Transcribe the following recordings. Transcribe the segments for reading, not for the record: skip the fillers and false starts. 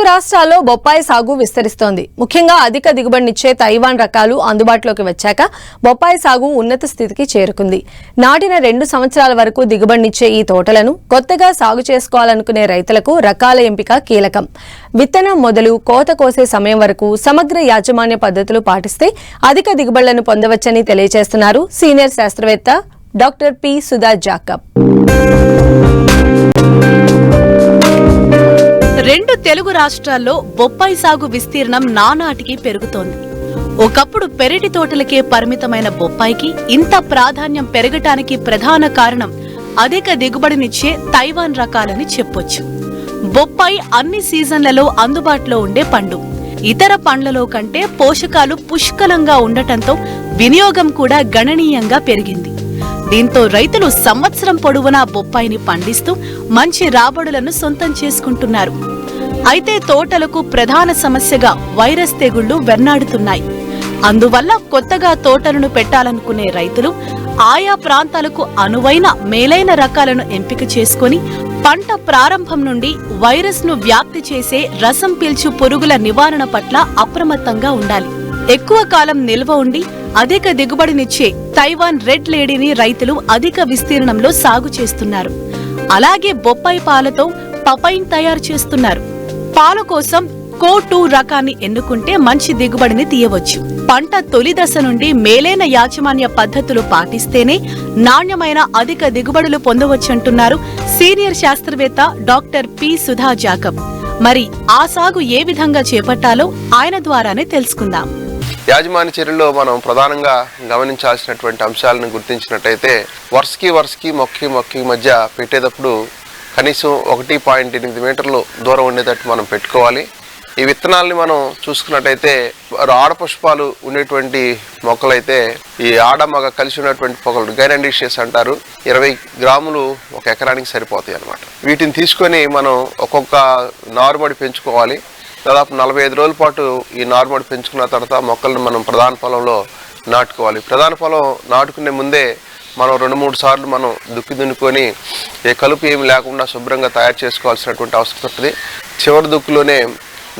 రాష్ట్రాల్లో బొప్పాయి సాగు విస్తరిస్తోంది. ముఖ్యంగా అధిక దిగుబడినిచ్చే తైవాన్ రకాలు అందుబాటులోకి వచ్చాక బొప్పాయి సాగు ఉన్నత స్థితికి చేరుకుంది. నాటిన 2 సంవత్సరాల వరకు దిగుబడినిచ్చే ఈ తోటలను కొత్తగా సాగు చేసుకోవాలనుకునే రైతులకు రకాల ఎంపిక కీలకం. విత్తనం మొదలు కోత కోసే సమయం వరకు సమగ్ర యాజమాన్య పద్ధతులు పాటిస్తే అధిక దిగుబడులను పొందవచ్చని తెలియజేస్తున్నారు సీనియర్ శాస్త్రవేత్త doctor P. Sudha Jacob. 2 Telugu రాష్ట్రాల్లో బొప్పాయి సాగు విస్తీర్ణం నానాటికి పెరుగుతోంది. ఒకప్పుడు పెరటి తోటలకే పరిమితమైన బొప్పాయికి ఇంత ప్రాధాన్యం పెరగటానికి ప్రధాన కారణం అధిక దిగుబడినిచ్చే తైవాన్ రకాలని చెప్పొచ్చు. బొప్పాయి అన్ని సీజన్లలో అందుబాటులో ఉండే పండు. ఇతర పండ్లలో కంటే పోషకాలు పుష్కలంగా ఉండటంతో వినియోగం కూడా గణనీయంగా పెరిగింది. దీంతో రైతులు సంవత్సరం పొడవునా బొప్పాయిని పండిస్తూ మంచి రాబడులను సొంతం చేసుకుంటున్నారు. అయితే తోటలకు ప్రధాన సమస్యగా వైరస్ తెగుళ్లు వెన్నాడుతున్నాయి. అందువల్ల కొత్తగా తోటలను పెట్టాలనుకునే రైతులు ఆయా ప్రాంతాలకు అనువైన మేలైన రకాలను ఎంపిక చేసుకుని పంట ప్రారంభం నుండి వైరస్ ను వ్యాప్తి చేసే రసం పీల్చు పురుగుల నివారణ పట్ల అప్రమత్తంగా ఉండాలి. ఎక్కువ కాలం నిల్వ ఉండి అధిక దిగుబడినిచ్చే తైవాన్ రెడ్ లేడీని రైతులు అధిక విస్తీర్ణంలో సాగు చేస్తున్నారు. అలాగే బొప్పాయి పాలతో పపైన్ తయారు చేస్తున్నారు. పాల కోసం కో2 రకాన్ని ఎన్నుకుంటే మంచి దిగుబడిని తీయవచ్చు. పంట తొలి దశ నుండి మేలైన యాజమాన్య పద్ధతులు పాటిస్తేనే నాణ్యమైన అధిక దిగుబడులు పొందవచ్చంటున్నారు సీనియర్ శాస్త్రవేత్త డాక్టర్ పి. సుధా జాకబ్. మరి ఆ సాగు ఏ విధంగా చేపట్టాలో ఆయన ద్వారానే తెలుసుకుందాం. యాజమాన్య చర్యల్లో మనం ప్రధానంగా గమనించాల్సినటువంటి అంశాలను గుర్తించినట్టయితే వరుసకి మొక్కకి మధ్య పెట్టేటప్పుడు కనీసం 1.8 మీటర్లు దూరం ఉండేటట్టు మనం పెట్టుకోవాలి. ఈ విత్తనాలని మనం చూసుకున్నట్టయితే ఆడపుష్పాలు ఉండేటువంటి మొక్కలైతే ఈ ఆడ మగ కలిసి ఉన్నటువంటి మొక్కలు గైనండిషియస్ అంటారు. 20 గ్రాములు ఒక ఎకరానికి సరిపోతాయి అన్నమాట. వీటిని తీసుకొని మనం ఒక్కొక్క నారుమడి పెంచుకోవాలి. దాదాపు 45 రోజుల పాటు ఈ నారుమడి పెంచుకున్న తర్వాత మొక్కలను మనం ప్రధాన పొలంలో నాటుకోవాలి. ప్రధాన పొలం నాటుకునే ముందే మనం 2-3 సార్లు మనం దున్నుకొని ఏ కలుపు ఏమి లేకుండా శుభ్రంగా తయారు చేసుకోవాల్సినటువంటి అవసరం ఉంటుంది. చివరి దుక్కులోనే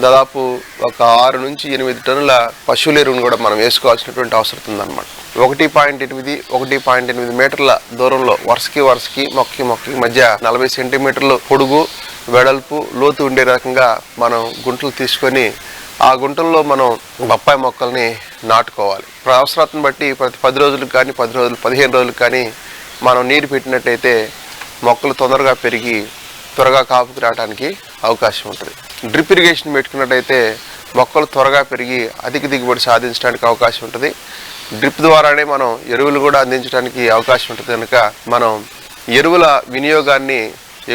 దాదాపు ఒక 6 నుంచి 8 టన్నుల పశువుల ఎరువును కూడా మనం వేసుకోవాల్సినటువంటి అవసరం ఉందన్నమాట. 1.8 మీటర్ల దూరంలో వరుసకి మొక్కకి మధ్య 40 సెంటీమీటర్లు పొడుగు వెడల్పు లోతు ఉండే రకంగా మనం గుంటలు తీసుకొని ఆ గుంటల్లో మనం బొప్పాయి మొక్కల్ని నాటుకోవాలి. అవసరాన్ని బట్టి ప్రతి 10 రోజులకు కానీ 15 రోజులకు కానీ మనం నీరు పెట్టినట్టయితే మొక్కలు తొందరగా పెరిగి త్వరగా కాపుకి రావడానికి అవకాశం ఉంటుంది. డ్రిప్ ఇరిగేషన్ పెట్టుకున్నట్టయితే మొక్కలు త్వరగా పెరిగి అధిక దిగుబడి సాధించడానికి అవకాశం ఉంటుంది. డ్రిప్ ద్వారానే మనం ఎరువులు కూడా అందించడానికి అవకాశం ఉంటుంది కనుక మనం ఎరువుల వినియోగాన్ని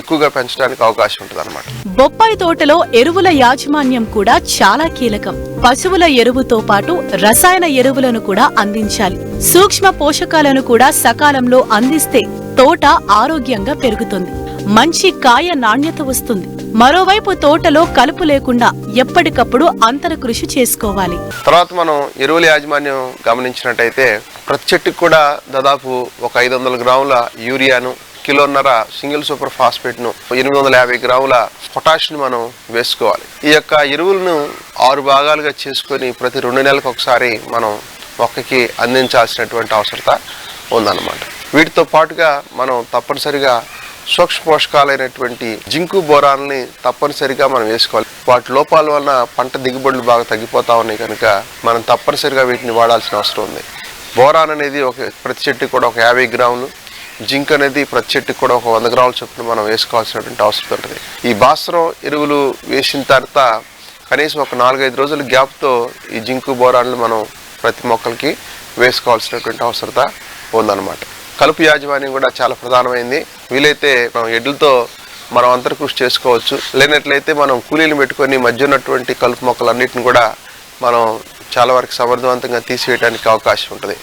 ఎక్కువగా పెంచడానికి అవకాశం ఉంటుంది అన్నమాట. బొప్పాయి తోటలో ఎరువుల యాజమాన్యం కూడా చాలా కీలకం. పశువుల ఎరువుతో పాటు రసాయన ఎరువులను కూడా అందించాలి. సూక్ష్మ పోషకాలను కూడా సకాలంలో అందిస్తే తోట ఆరోగ్యంగా పెరుగుతుంది. మంచి కాయ నాణ్యత వస్తుంది. మరోవైపు తోటలో కలుపు లేకుండా ఎప్పటికప్పుడు అంతర కృషి చేసుకోవాలి. తర్వాత మనం ఎరువుల యాజమాన్యం గమనించినట్టయితే ప్రతి చెట్టుకు కూడా దాదాపు ఒక 500 గ్రాముల యూరియాను, 1.5 కిలోల సింగిల్ సూపర్ ఫాస్ఫేట్ను, 850 గ్రాముల పొటాషియం మనం వేసుకోవాలి. ఈ యొక్క ఎరువులను 6 భాగాలుగా చేసుకొని ప్రతి 2 నెలలకు ఒకసారి మనం మొక్కకి అందించాల్సినటువంటి అవసరత ఉందన్నమాట. వీటితో పాటుగా మనం తప్పనిసరిగా సూక్ష్మ పోషకాలైనటువంటి జింకు బోరాన్ని తప్పనిసరిగా మనం వేసుకోవాలి. వాటి లోపాల వలన పంట దిగుబడులు బాగా తగ్గిపోతా ఉన్నాయి కనుక మనం తప్పనిసరిగా వీటిని వాడాల్సిన అవసరం ఉంది. బోరాన్ అనేది ప్రతి చెట్టుకు కూడా ఒక 50 గ్రాములు, జింక్ అనేది ప్రతి చెట్టుకు కూడా ఒక 100 గ్రాముల చొప్పున మనం వేసుకోవాల్సినటువంటి అవసరం ఉంటుంది. ఈ భాస్వరం ఎరువులు వేసిన తర్వాత కనీసం ఒక 4-5 రోజుల గ్యాప్తో ఈ జింకు బోరాన్లు మనం ప్రతి మొక్కలకి వేసుకోవాల్సినటువంటి అవసరత ఉందన్నమాట. కలుపు యాజమాన్యం కూడా చాలా ప్రధానమైంది. వీలైతే మనం ఎడ్లతో మనం అంతర్కృషి చేసుకోవచ్చు. లేనట్లయితే మనం కూలీలు పెట్టుకొని మధ్య ఉన్నటువంటి కలుపు మొక్కలన్నిటిని కూడా మనం చాలా వరకు సమర్థవంతంగా తీసివేయడానికి అవకాశం ఉంటుంది.